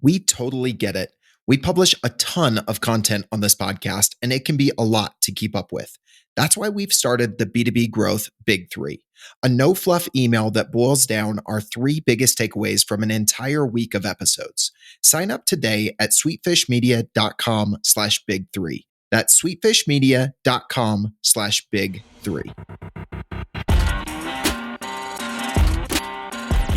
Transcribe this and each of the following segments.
We totally get it. We publish a ton of content on this podcast, and it can be a lot to keep up with. That's why we've started the B2B Growth Big Three, a no-fluff email that boils down our 3 biggest takeaways from an entire week of episodes. Sign up today at sweetfishmedia.com/big3. That's sweetfishmedia.com/big3.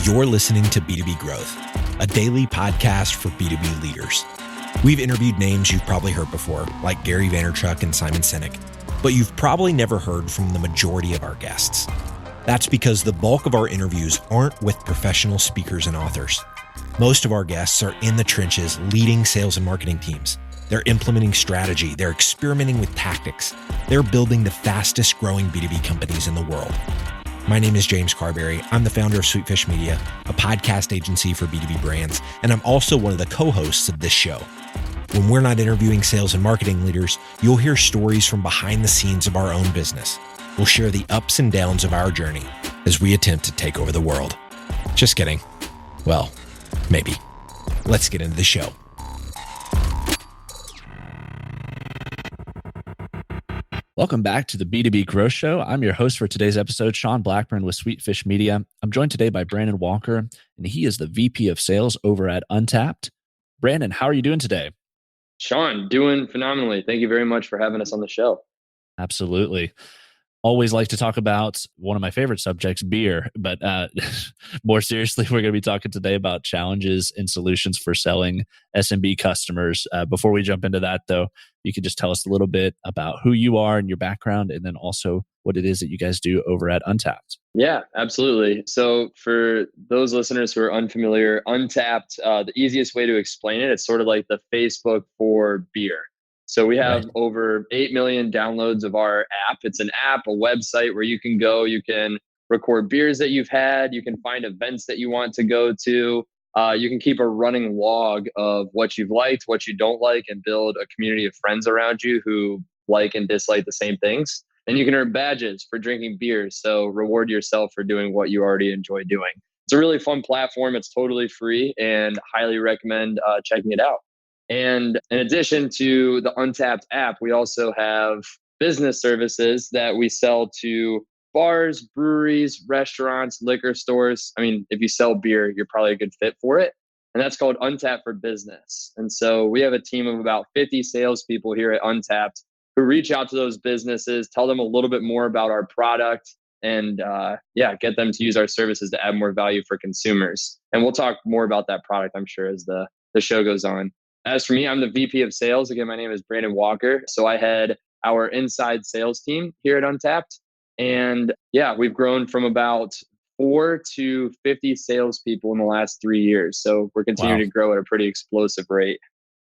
You're listening to B2B Growth, a daily podcast for B2B leaders. We've interviewed names you've probably heard before, like Gary Vaynerchuk and Simon Sinek, but you've probably never heard from the majority of our guests. That's because the bulk of our interviews aren't with professional speakers and authors. Most of our guests are in the trenches leading sales and marketing teams. They're implementing strategy. They're experimenting with tactics. They're building the fastest growing B2B companies in the world. My name is James Carberry. I'm the founder of Sweetfish Media, a podcast agency for B2B brands, and I'm also one of the co-hosts of this show. When we're not interviewing sales and marketing leaders, you'll hear stories from behind the scenes of our own business. We'll share the ups and downs of our journey as we attempt to take over the world. Just kidding. Well, maybe. Let's get into the show. Welcome back to the B2B Growth Show. I'm your host for today's episode, Sean Blackburn with Sweetfish Media. I'm joined today by Brandon Walker, and he is the VP of Sales over at Untappd. Brandon, how are you doing today? Sean, doing phenomenally. Thank you very much for having us on the show. Absolutely. Always like to talk about one of my favorite subjects, beer. But more seriously, we're going to be talking today about challenges and solutions for selling SMB customers. Before we jump into that, though, you could just tell us a little bit about who you are and your background, and then also what it is that you guys do over at Untappd. Yeah, absolutely. So for those listeners who are unfamiliar, Untappd, the easiest way to explain it, it's sort of like the Facebook for beer. So we have over 8 million downloads of our app. It's an app, a website where you can go, you can record beers that you've had, you can find events that you want to go to. You can keep a running log of what you've liked, what you don't like, and build a community of friends around you who like and dislike the same things. And you can earn badges for drinking beers. So reward yourself for doing what you already enjoy doing. It's a really fun platform. It's totally free and highly recommend checking it out. And in addition to the Untappd app, we also have business services that we sell to bars, breweries, restaurants, liquor stores. I mean, if you sell beer, you're probably a good fit for it. And that's called Untappd for Business. And so we have a team of about 50 salespeople here at Untappd who reach out to those businesses, tell them a little bit more about our product, and get them to use our services to add more value for consumers. And we'll talk more about that product, I'm sure, as the show goes on. As for me, I'm the VP of Sales. Again, my name is Brandon Walker. So I head our inside sales team here at Untappd. And we've grown from about 4 to 50 salespeople in the last 3 years. So we're continuing to grow at a pretty explosive rate.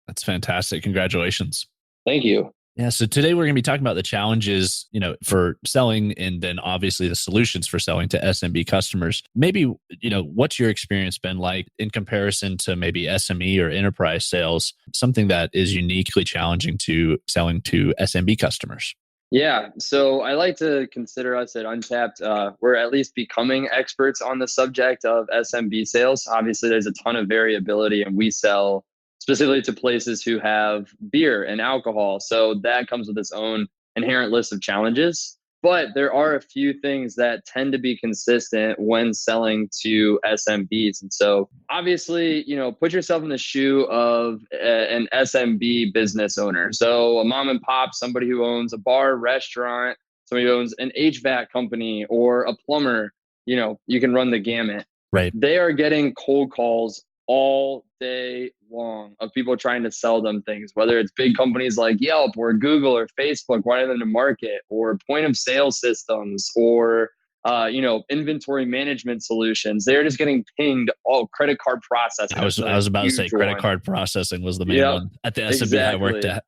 That's fantastic. Congratulations. Thank you. Yeah. So today we're going to be talking about the challenges, for selling, and then obviously the solutions for selling to SMB customers. Maybe, what's your experience been like in comparison to maybe SME or enterprise sales, something that is uniquely challenging to selling to SMB customers? Yeah. So I like to consider us at Untappd, we're at least becoming experts on the subject of SMB sales. Obviously, there's a ton of variability, and we sell specifically to places who have beer and alcohol. So that comes with its own inherent list of challenges. But there are a few things that tend to be consistent when selling to SMBs. And so obviously, put yourself in the shoe of an SMB business owner. So a mom and pop, somebody who owns a bar, restaurant, somebody who owns an HVAC company, or a plumber, you can run the gamut. Right. They are getting cold calls all day long of people trying to sell them things, whether it's big companies like Yelp or Google or Facebook wanting them to market, or point of sale systems, or inventory management solutions. They're just getting pinged. All credit card processing. I was about to say credit card processing was the main one at the SMB I worked at.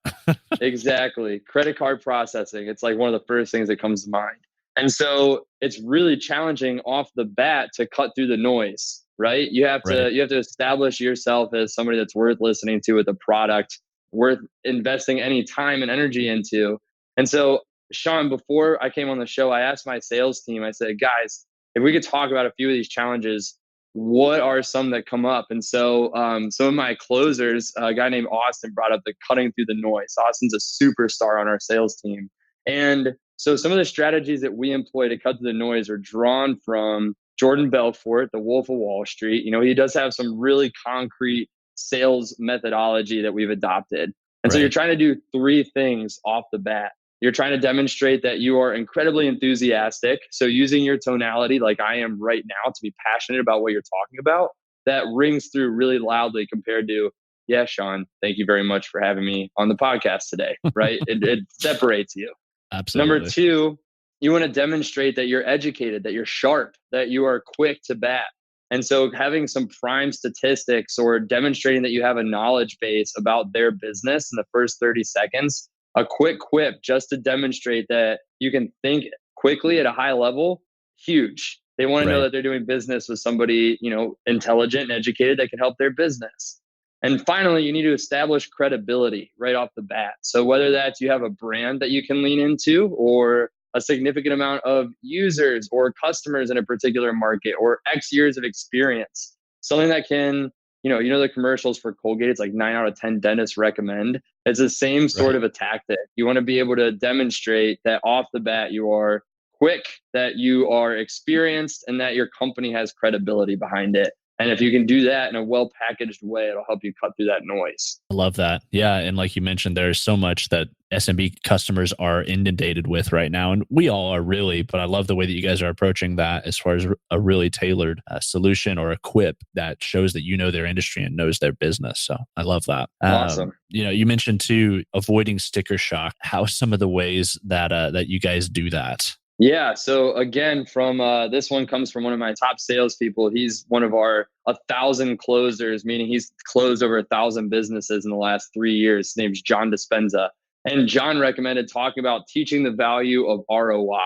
Exactly. Credit card processing. It's like one of the first things that comes to mind. And so it's really challenging off the bat to cut through the noise. Right? You have to establish yourself as somebody that's worth listening to with a product, worth investing any time and energy into. And so, Sean, before I came on the show, I asked my sales team, I said, guys, if we could talk about a few of these challenges, what are some that come up? And so some of my closers, a guy named Austin brought up the cutting through the noise. Austin's a superstar on our sales team. And so some of the strategies that we employ to cut through the noise are drawn from Jordan Belfort, the Wolf of Wall Street. He does have some really concrete sales methodology that we've adopted. And so you're trying to do three things off the bat. You're trying to demonstrate that you are incredibly enthusiastic. So using your tonality like I am right now to be passionate about what you're talking about, that rings through really loudly compared to, yeah, Sean, thank you very much for having me on the podcast today, right? It separates you. Absolutely. Number two, you want to demonstrate that you're educated, that you're sharp, that you are quick to bat. And so having some prime statistics or demonstrating that you have a knowledge base about their business in the first 30 seconds, a quick quip just to demonstrate that you can think quickly at a high level, huge. They want to know that they're doing business with somebody, intelligent and educated that can help their business. And finally, you need to establish credibility right off the bat. So whether that's you have a brand that you can lean into or a significant amount of users or customers in a particular market or X years of experience, something that can, the commercials for Colgate, it's like 9 out of 10 dentists recommend. It's the same sort of a tactic. You want to be able to demonstrate that off the bat, you are quick, that you are experienced, and that your company has credibility behind it. And if you can do that in a well-packaged way, it'll help you cut through that noise. I love that. Yeah. And like you mentioned, there's so much that SMB customers are inundated with right now. And we all are really, but I love the way that you guys are approaching that as far as a really tailored solution or a quip that shows that you know their industry and knows their business. So I love that. Awesome. You mentioned too, avoiding sticker shock. How are some of the ways that that you guys do that? Yeah. So again, from this one comes from one of my top salespeople. He's one of our 1,000 closers, meaning he's closed over 1,000 businesses in the last 3 years. His name's John Dispenza. And John recommended talking about teaching the value of ROI.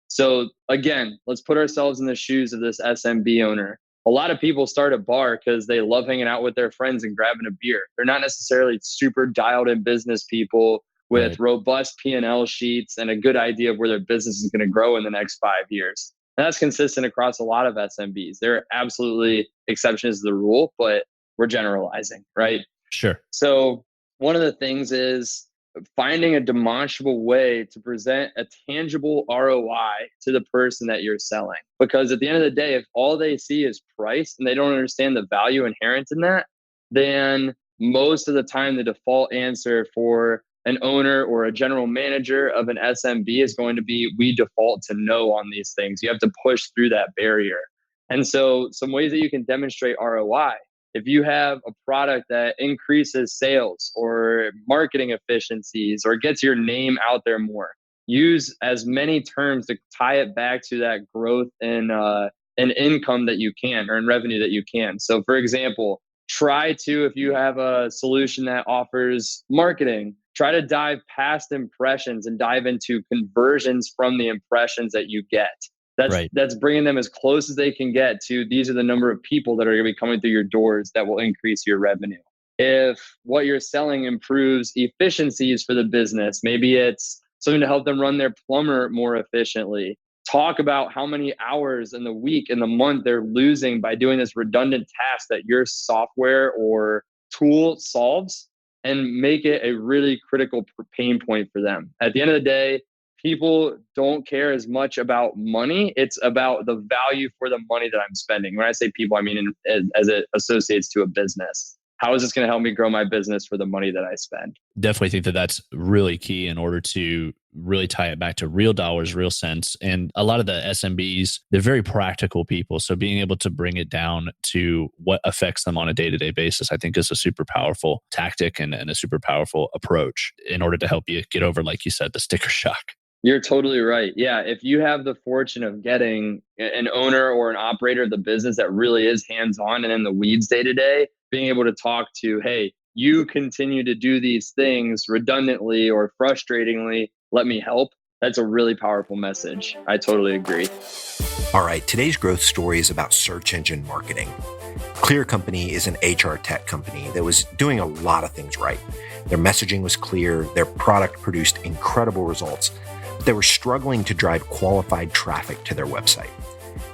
So again, let's put ourselves in the shoes of this SMB owner. A lot of people start a bar because they love hanging out with their friends and grabbing a beer. They're not necessarily super dialed in business people with robust P&L sheets and a good idea of where their business is going to grow in the next 5 years. And that's consistent across a lot of SMBs. There are absolutely exceptions to the rule, but we're generalizing, right? Sure. So one of the things is finding a demonstrable way to present a tangible ROI to the person that you're selling. Because at the end of the day, if all they see is price and they don't understand the value inherent in that, then most of the time the default answer for an owner or a general manager of an SMB is going to be, we default to no on these things. You have to push through that barrier. And so some ways that you can demonstrate ROI, if you have a product that increases sales or marketing efficiencies or gets your name out there more, use as many terms to tie it back to that growth in income that you can, or in revenue that you can. So for example, try to, if you have a solution that offers marketing, try to dive past impressions and dive into conversions from the impressions that you get. That's bringing them as close as they can get to, these are the number of people that are going to be coming through your doors that will increase your revenue. If what you're selling improves efficiencies for the business, maybe it's something to help them run their plumber more efficiently. Talk about how many hours in the week, in the month they're losing by doing this redundant task that your software or tool solves, and make it a really critical pain point for them. At the end of the day, people don't care as much about money. It's about the value for the money that I'm spending. When I say people, I mean as it associates to a business. How is this going to help me grow my business for the money that I spend? Definitely think that that's really key in order to really tie it back to real dollars, real cents. And a lot of the SMBs, they're very practical people. So being able to bring it down to what affects them on a day-to-day basis, I think is a super powerful tactic and a super powerful approach in order to help you get over, like you said, the sticker shock. You're totally right. Yeah. If you have the fortune of getting an owner or an operator of the business that really is hands-on and in the weeds day to day, being able to talk to, hey, you continue to do these things redundantly or frustratingly, let me help. That's a really powerful message. I totally agree. All right, today's growth story is about search engine marketing. Clear Company is an HR tech company that was doing a lot of things right. Their messaging was clear, their product produced incredible results, but they were struggling to drive qualified traffic to their website.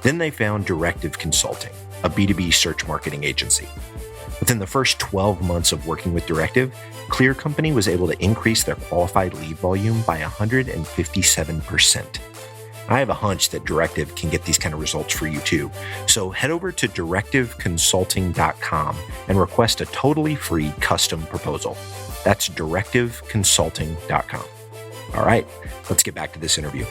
Then they found Directive Consulting. a B2B search marketing agency. Within the first 12 months of working with Directive, Clear Company was able to increase their qualified lead volume by 157%. I have a hunch that Directive can get these kind of results for you too. So head over to directiveconsulting.com and request a totally free custom proposal. That's directiveconsulting.com. All right, let's get back to this interview.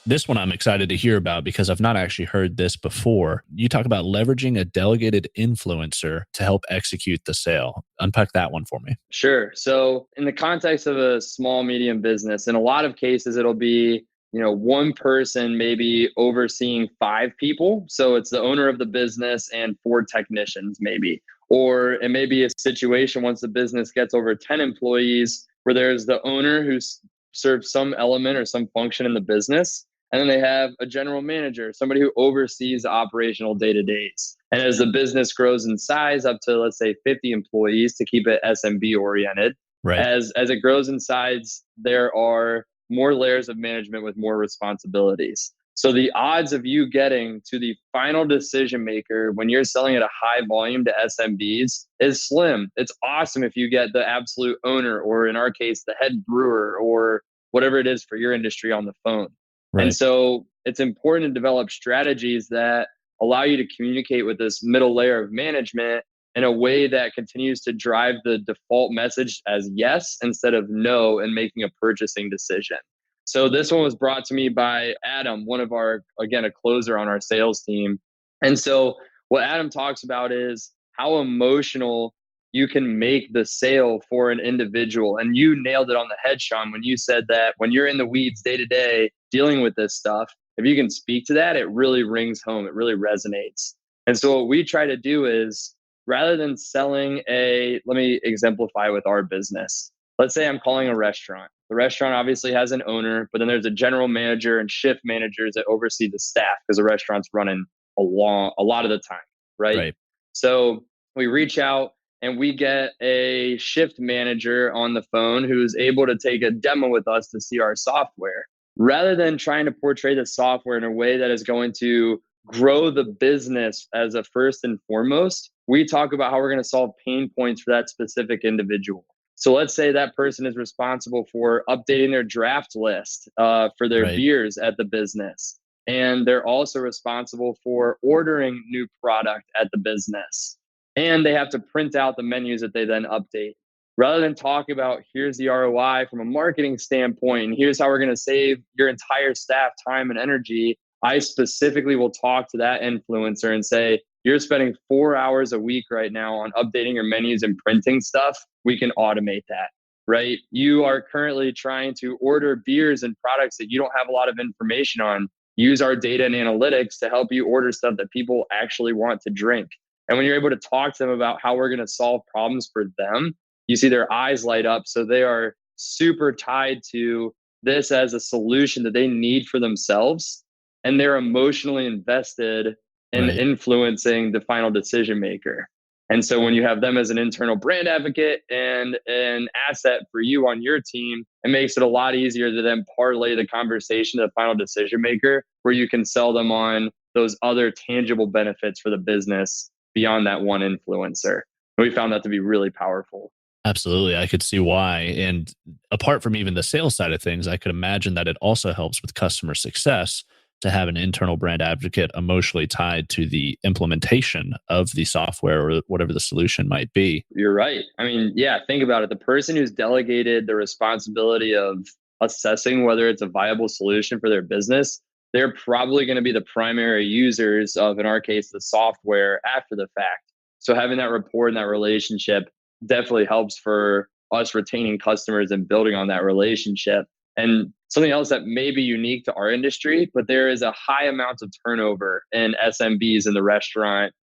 This one I'm excited to hear about because I've not actually heard this before. You talk about leveraging a delegated influencer to help execute the sale. Unpack that one for me. Sure. So in the context of a small, medium business, in a lot of cases, it'll be, one person maybe overseeing 5 people. So it's the owner of the business and 4 technicians maybe. Or it may be a situation once the business gets over 10 employees where there's the owner who serves some element or some function in the business. And then they have a general manager, somebody who oversees the operational day-to-days. And as the business grows in size up to, let's say, 50 employees to keep it SMB oriented, right. As it grows in size, there are more layers of management with more responsibilities. So the odds of you getting to the final decision maker when you're selling at a high volume to SMBs is slim. It's awesome if you get the absolute owner, or in our case, the head brewer, or whatever it is for your industry on the phone. Right. And so it's important to develop strategies that allow you to communicate with this middle layer of management in a way that continues to drive the default message as yes instead of no and making a purchasing decision. So this one was brought to me by Adam, one of our, again, a closer on our sales team. And so what Adam talks about is how emotional you can make the sale for an individual. And you nailed it on the head, Sean, when you said that when you're in the weeds day to day dealing with this stuff, if you can speak to that, it really rings home. It really resonates. And so what we try to do is, rather than selling let me exemplify with our business. Let's say I'm calling a restaurant. The restaurant obviously has an owner, but then there's a general manager and shift managers that oversee the staff because the restaurant's running a lot of the time, right? So we reach out and we get a shift manager on the phone who's able to take a demo with us to see our software. Rather than trying to portray the software in a way that is going to grow the business as a first and foremost, we talk about how we're going to solve pain points for that specific individual. So let's say that person is responsible for updating their draft list for their beers at the business. And they're also responsible for ordering new product at the business. And they have to print out the menus that they then update. Rather than talk about here's the ROI from a marketing standpoint, and here's how we're going to save your entire staff time and energy, I specifically will talk to that influencer and say, you're spending 4 hours a week right now on updating your menus and printing stuff. We can automate that, right? You are currently trying to order beers and products that you don't have a lot of information on. Use our data and analytics to help you order stuff that people actually want to drink. And when you're able to talk to them about how we're going to solve problems for them, you see their eyes light up. So they are super tied to this as a solution that they need for themselves. And they're emotionally invested in influencing the final decision maker. And so when you have them as an internal brand advocate and an asset for you on your team, it makes it a lot easier to then parlay the conversation to the final decision maker, where you can sell them on those other tangible benefits for the business beyond that one influencer. And we found that to be really powerful. Absolutely. I could see why. And apart from even the sales side of things, I could imagine that it also helps with customer success to have an internal brand advocate emotionally tied to the implementation of the software or whatever the solution might be. You're right. I mean, yeah, think about it. The person who's delegated the responsibility of assessing whether it's a viable solution for their business, they're probably going to be the primary users of, in our case, the software after the fact. So having that rapport and that relationship definitely helps for us retaining customers and building on that relationship. And something else that may be unique to our industry, but there is a high amount of turnover in SMBs in the restaurant,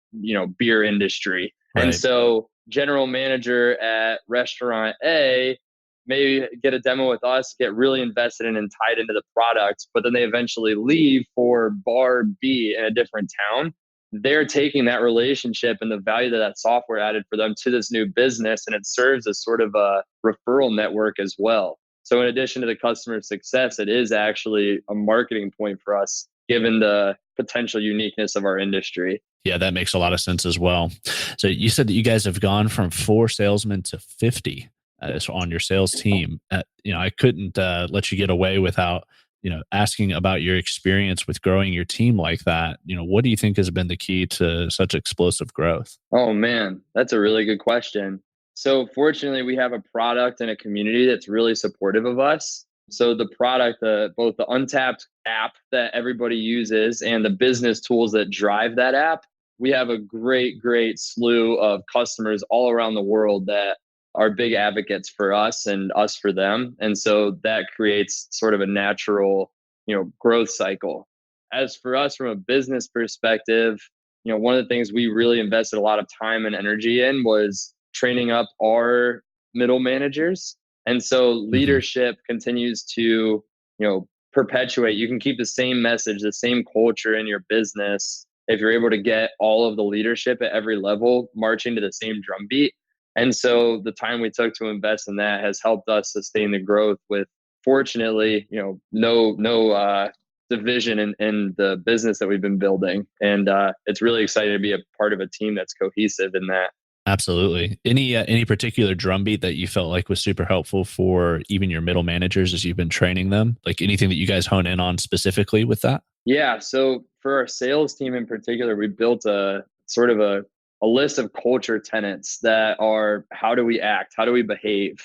beer industry. And so general manager at restaurant A may get a demo with us, get really invested in and tied into the product, but then they eventually leave for bar B in a different town. They're taking that relationship and the value that software added for them to this new business, and it serves as sort of a referral network as well. So in addition to the customer success, it is actually a marketing point for us given the potential uniqueness of our industry. Yeah, that makes a lot of sense as well. So you said that you guys have gone from 4 salesmen to 50 on your sales team. I couldn't let you get away without asking about your experience with growing your team like that. What do you think has been the key to such explosive growth? Oh man, that's a really good question. So fortunately, we have a product and a community that's really supportive of us. So the product, both the Untappd app that everybody uses and the business tools that drive that app, we have a great slew of customers all around the world that are big advocates for us and us for them. And so that creates sort of a natural, growth cycle. As for us from a business perspective, one of the things we really invested a lot of time and energy in was training up our middle managers. And so leadership continues to, perpetuate. You can keep the same message, the same culture in your business if you're able to get all of the leadership at every level marching to the same drumbeat. And so the time we took to invest in that has helped us sustain the growth with, fortunately, no division in the business that we've been building. And it's really exciting to be a part of a team that's cohesive in that. Absolutely. Any particular drumbeat that you felt like was super helpful for even your middle managers as you've been training them? Like anything that you guys hone in on specifically with that? Yeah. So for our sales team in particular, we built a sort of a list of culture tenets that are, how do we act? How do we behave?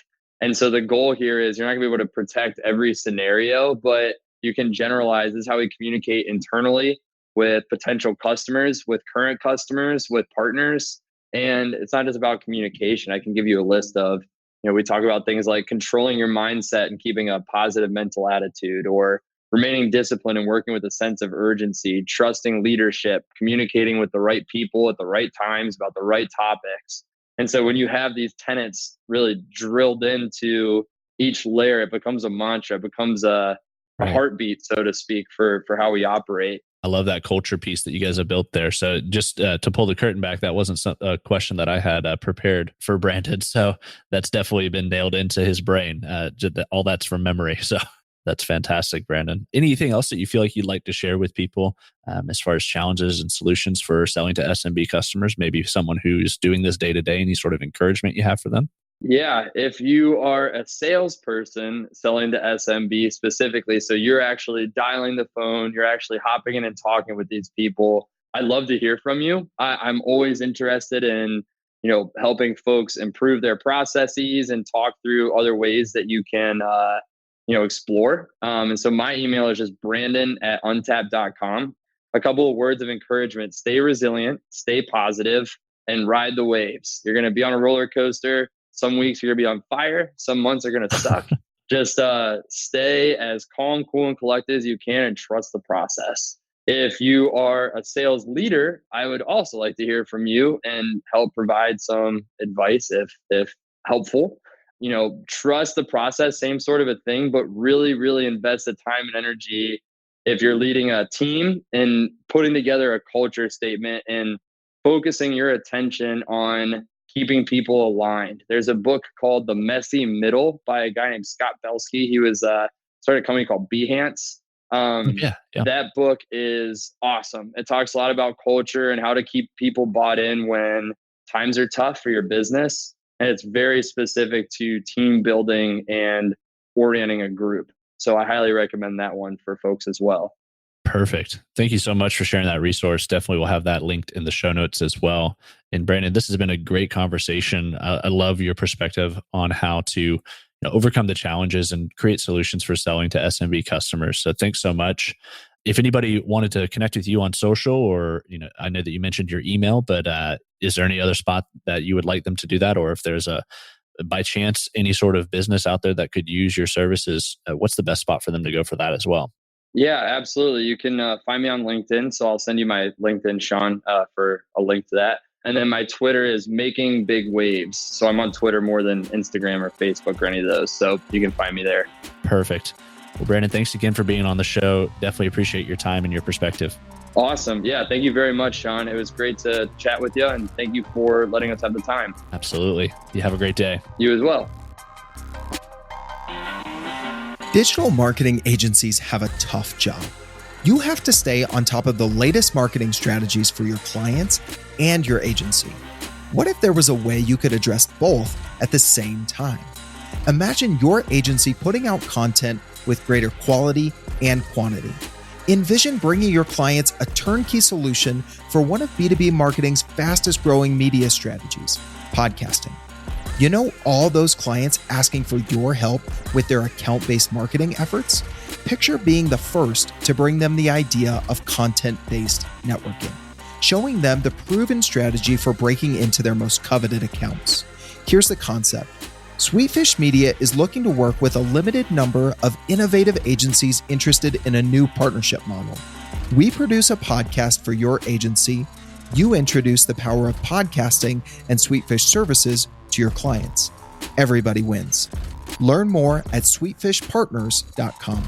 And so the goal here is you're not gonna be able to protect every scenario, but you can generalize. This is how we communicate internally with potential customers, with current customers, with partners. And it's not just about communication. I can give you a list of, we talk about things like controlling your mindset and keeping a positive mental attitude, or remaining disciplined and working with a sense of urgency, trusting leadership, communicating with the right people at the right times about the right topics. And so when you have these tenets really drilled into each layer, it becomes a mantra, it becomes a heartbeat, so to speak, for how we operate. I love that culture piece that you guys have built there. So just to pull the curtain back, that wasn't a question that I had prepared for Brandon. So that's definitely been nailed into his brain. All that's from memory. So that's fantastic, Brandon. Anything else that you feel like you'd like to share with people as far as challenges and solutions for selling to SMB customers? Maybe someone who's doing this day to day, any sort of encouragement you have for them? Yeah, if you are a salesperson selling to SMB specifically, so you're actually dialing the phone, you're actually hopping in and talking with these people, I'd love to hear from you. I'm always interested in, helping folks improve their processes and talk through other ways that you can, explore. And so my email is just brandon@untappd.com. A couple of words of encouragement: stay resilient, stay positive, and ride the waves. You're going to be on a roller coaster. Some weeks you're going to be on fire. Some months are going to suck. Just stay as calm, cool, and collected as you can and trust the process. If you are a sales leader, I would also like to hear from you and help provide some advice if helpful. Trust the process, same sort of a thing, but really, really invest the time and energy if you're leading a team in putting together a culture statement and focusing your attention on keeping people aligned. There's a book called The Messy Middle by a guy named Scott Belsky. He was started a company called Behance. That book is awesome. It talks a lot about culture and how to keep people bought in when times are tough for your business. And it's very specific to team building and orienting a group. So I highly recommend that one for folks as well. Perfect. Thank you so much for sharing that resource. Definitely will have that linked in the show notes as well. And Brandon, this has been a great conversation. I love your perspective on how to overcome the challenges and create solutions for selling to SMB customers. So thanks so much. If anybody wanted to connect with you on social, or I know that you mentioned your email, but is there any other spot that you would like them to do that? Or if there's by chance, any sort of business out there that could use your services, what's the best spot for them to go for that as well? Yeah, absolutely. You can find me on LinkedIn. So I'll send you my LinkedIn, Sean, for a link to that. And then my Twitter is Making Big Waves. So I'm on Twitter more than Instagram or Facebook or any of those. So you can find me there. Perfect. Well, Brandon, thanks again for being on the show. Definitely appreciate your time and your perspective. Awesome. Yeah. Thank you very much, Sean. It was great to chat with you, and thank you for letting us have the time. Absolutely. You have a great day. You as well. Digital marketing agencies have a tough job. You have to stay on top of the latest marketing strategies for your clients and your agency. What if there was a way you could address both at the same time? Imagine your agency putting out content with greater quality and quantity. Envision bringing your clients a turnkey solution for one of B2B marketing's fastest growing media strategies, podcasting. You know all those clients asking for your help with their account-based marketing efforts? Picture being the first to bring them the idea of content-based networking, showing them the proven strategy for breaking into their most coveted accounts. Here's the concept. Sweetfish Media is looking to work with a limited number of innovative agencies interested in a new partnership model. We produce a podcast for your agency. You introduce the power of podcasting and Sweetfish services to your clients. Everybody wins. Learn more at sweetfishpartners.com.